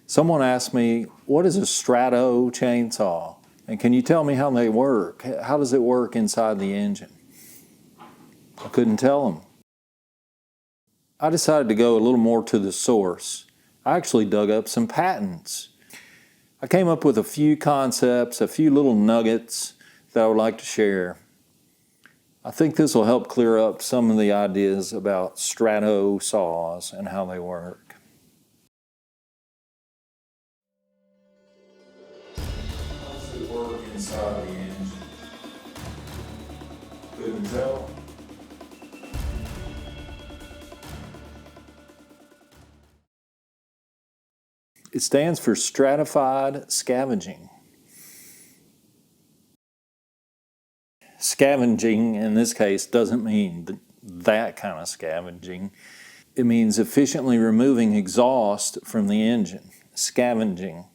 Someone asked me, what is a Strato chainsaw? And can you tell me how they work? How does it work inside the engine? I couldn't tell them. I decided to go a little more to the source. I actually dug up some patents. I came up with a few concepts, a few little nuggets that I would like to share. I think this will help clear up some of the ideas about Strato saws and how they work. How does it work inside the engine? Couldn't tell. It stands for Stratified Scavenging. Scavenging, in this case, doesn't mean that kind of scavenging. It means efficiently removing exhaust from the engine. Scavenging.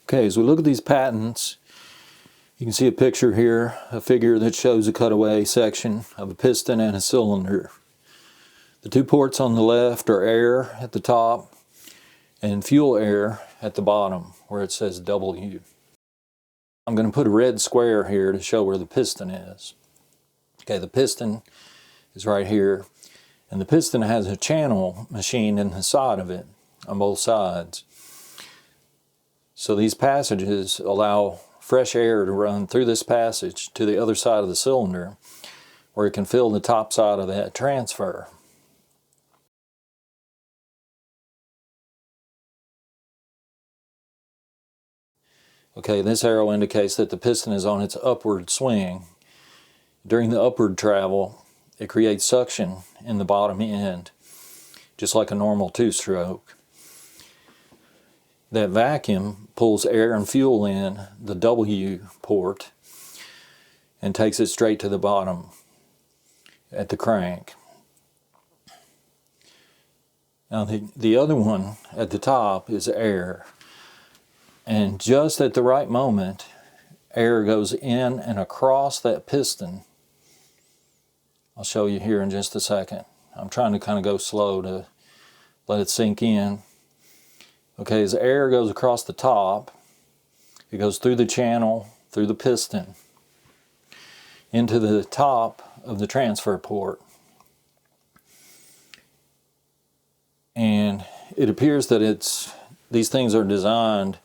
Okay, as we look at these patents, you can see a picture here, a figure that shows a cutaway section of a piston and a cylinder. The two ports on the left are air at the top and fuel air at the bottom where it says W. I'm going to put a red square here to show where the piston is. Okay, the piston is right here, and the piston has a channel machined in the side of it on both sides. So these passages allow fresh air to run through this passage to the other side of the cylinder where it can fill the top side of that transfer. Okay, this arrow indicates that the piston is on its upward swing. During the upward travel, it creates suction in the bottom end, just like a normal two-stroke. That vacuum pulls air and fuel in the W port and takes it straight to the bottom at the crank. Now the other one at the top is air. And just at the right moment, air goes in and across that piston. I'll show you here in just a second. I'm trying to kind of go slow to let it sink in. Okay, as air goes across the top, it goes through the channel, through the piston, into the top of the transfer port. And it appears that these things are designed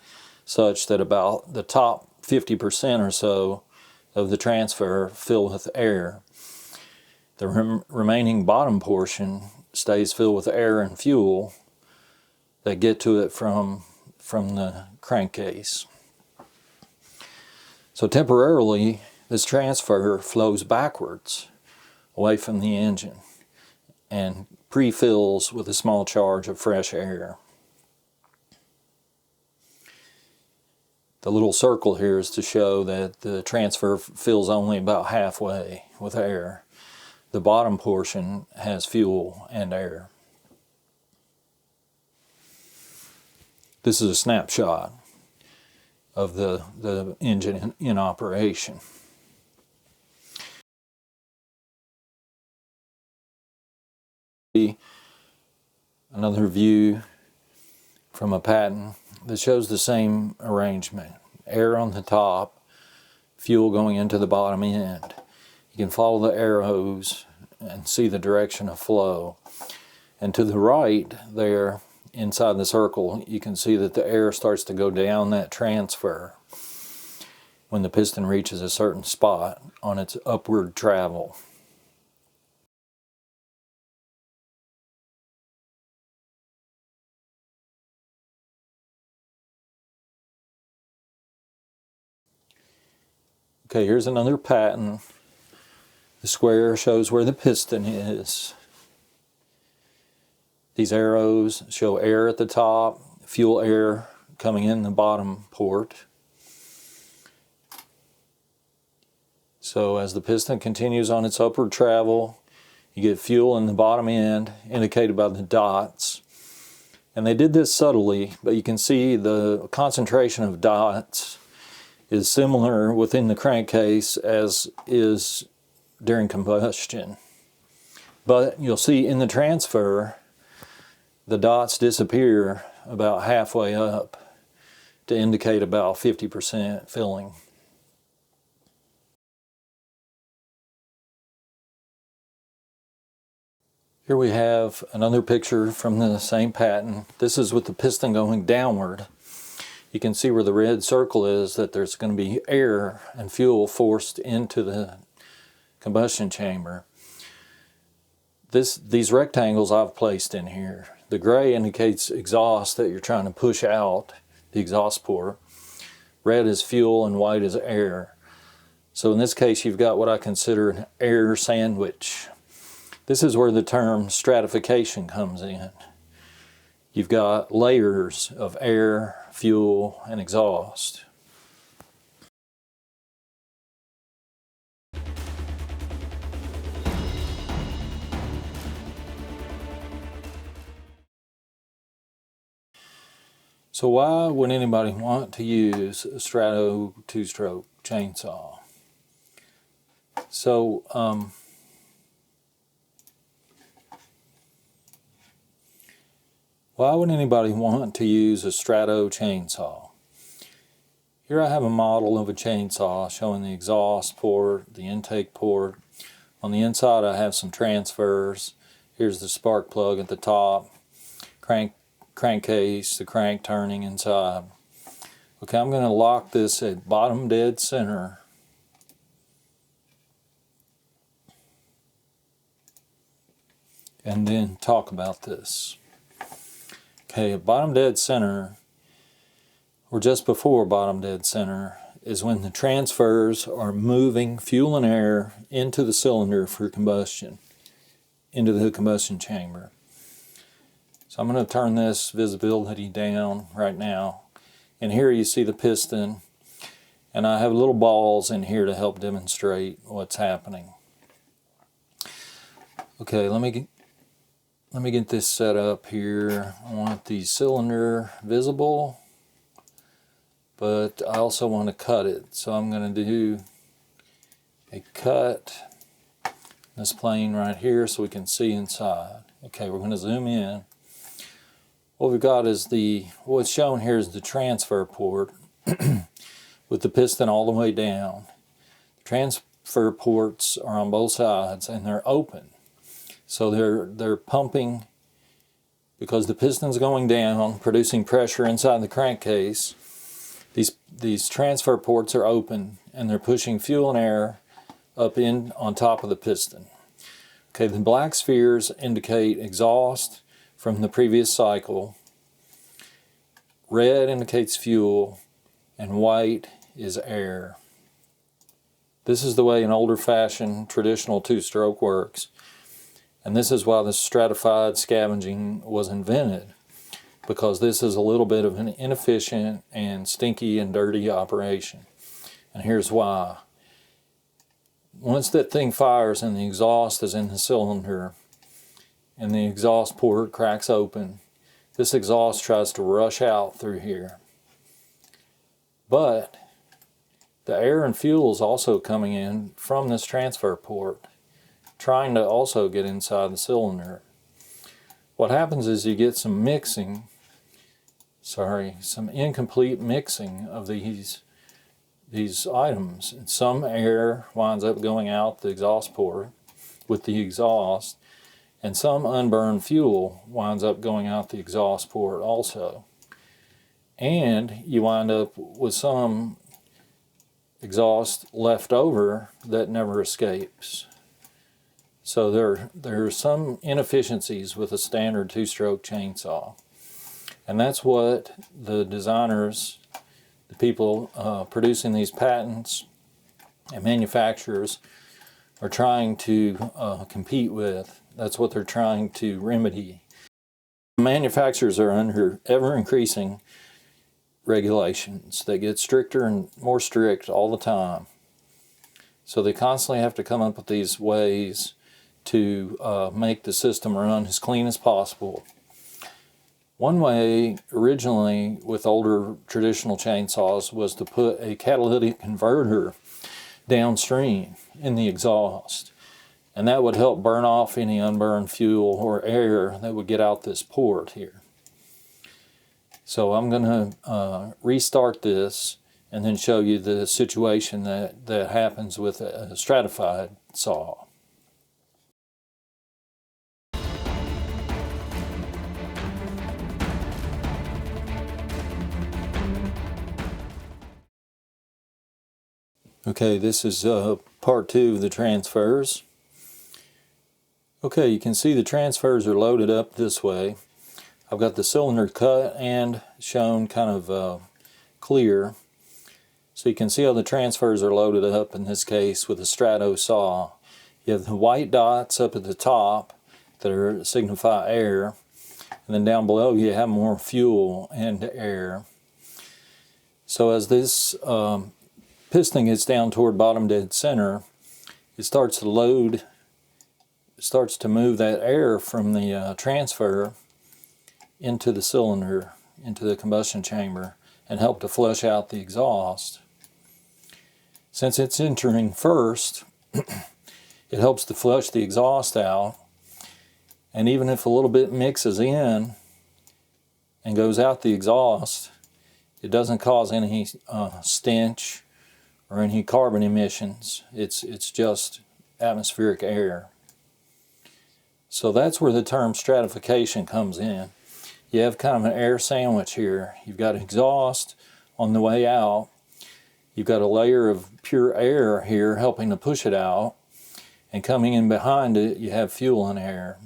such that about the top 50% or so of the transfer fill with air. The remaining bottom portion stays filled with air and fuel that get to it from the crankcase. So temporarily, this transfer flows backwards away from the engine and pre-fills with a small charge of fresh air. The little circle here is to show that the transfer fills only about halfway with air. The bottom portion has fuel and air. This is a snapshot of the engine in operation. Another view from a patent that shows the same arrangement. Air on the top, fuel going into the bottom end. You can follow the arrows and see the direction of flow. And to the right there, inside the circle, you can see that the air starts to go down that transfer when the piston reaches a certain spot on its upward travel. Okay, here's another pattern. The square shows where the piston is. These arrows show air at the top, fuel air coming in the bottom port. So as the piston continues on its upward travel, you get fuel in the bottom end, indicated by the dots. And they did this subtly, but you can see the concentration of dots is similar within the crankcase as is during combustion. But you'll see in the transfer, the dots disappear about halfway up to indicate about 50% filling. Here we have another picture from the same pattern. This is with the piston going downward. You can see where the red circle is that there's going to be air and fuel forced into the combustion chamber. These rectangles I've placed in here. The gray indicates exhaust that you're trying to push out the exhaust port. Red is fuel and white is air. So in this case you've got what I consider an air sandwich. This is where the term stratification comes in. You've got layers of air, fuel, and exhaust. So why would anybody want to use a Strato 2-stroke chainsaw? So, why would anybody want to use a Strato chainsaw? Here I have a model of a chainsaw showing the exhaust port, the intake port. On the inside I have some transfers. Here's the spark plug at the top, crankcase, the crank turning inside. Okay, I'm going to lock this at bottom dead center. And then talk about this. Okay, at bottom dead center, or just before bottom dead center, is when the transfers are moving fuel and air into the cylinder for combustion, into the combustion chamber. So I'm going to turn this visibility down right now. And here you see the piston. And I have little balls in here to help demonstrate what's happening. Okay, let me get this set up here. I want the cylinder visible, but I also want to cut it. So I'm going to do a cut this plane right here so we can see inside. Okay, we're going to zoom in. What we've got is what's shown here is the transfer port with the piston all the way down. The transfer ports are on both sides and they're open. So they're pumping because the piston's going down, producing pressure inside the crankcase. These transfer ports are open and they're pushing fuel and air up in on top of the piston. Okay, the black spheres indicate exhaust from the previous cycle. Red indicates fuel and white is air. This is the way an older fashioned traditional 2-stroke works. And this is why the stratified scavenging was invented, because this is a little bit of an inefficient and stinky and dirty operation. And here's why. Once that thing fires and the exhaust is in the cylinder and the exhaust port cracks open, this exhaust tries to rush out through here. But the air and fuel is also coming in from this transfer port, trying to also get inside the cylinder. What happens is you get some incomplete mixing of these items. And some air winds up going out the exhaust port with the exhaust, and some unburned fuel winds up going out the exhaust port also. And you wind up with some exhaust left over that never escapes. So there are some inefficiencies with a standard 2-stroke chainsaw. And that's what the designers, the people producing these patents and manufacturers are trying to compete with. That's what they're trying to remedy. Manufacturers are under ever-increasing regulations. They get stricter and more strict all the time. So they constantly have to come up with these ways to make the system run as clean as possible. One way originally with older traditional chainsaws was to put a catalytic converter downstream in the exhaust, and that would help burn off any unburned fuel or air that would get out this port here. So I'm going to restart this and then show you the situation that happens with a stratified saw. Okay, this is part 2 of the transfers. Okay, you can see the transfers are loaded up this way. I've got the cylinder cut and shown kind of clear. So you can see how the transfers are loaded up in this case with a Strato saw. You have the white dots up at the top that signify air, and then down below you have more fuel and air. So as this piston gets down toward bottom dead center, it starts to load, it starts to move that air from the transfer into the cylinder, into the combustion chamber, and help to flush out the exhaust. Since it's entering first, it helps to flush the exhaust out, and even if a little bit mixes in and goes out the exhaust, it doesn't cause any stench or any carbon emissions. It's just atmospheric air. So that's where the term stratification comes in. You have kind of an air sandwich here. You've got exhaust on the way out. You've got a layer of pure air here helping to push it out. And coming in behind it, you have fuel and air.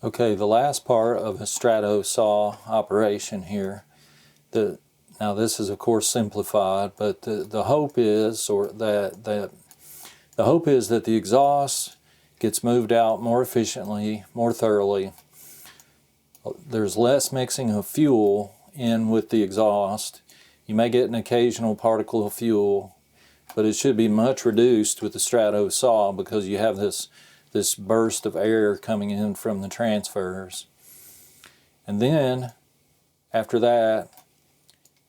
Okay, the last part of a Strato saw operation here. Now this is of course simplified, but the hope is that the exhaust gets moved out more efficiently, more thoroughly. There's less mixing of fuel in with the exhaust. You may get an occasional particle of fuel, but it should be much reduced with the Strato saw because you have this burst of air coming in from the transfers. And then after that,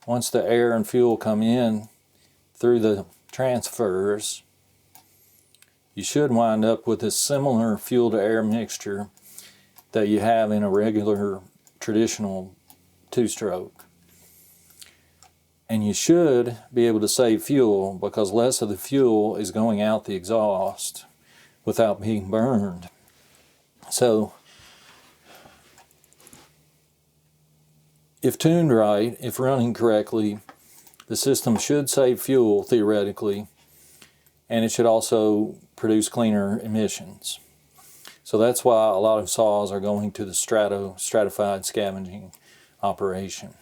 once the air and fuel come in through the transfers, you should wind up with a similar fuel to air mixture that you have in a regular traditional two-stroke. And you should be able to save fuel because less of the fuel is going out the exhaust without being burned. So if tuned right, if running correctly, the system should save fuel theoretically, and it should also produce cleaner emissions. So that's why a lot of saws are going to the stratified scavenging operation.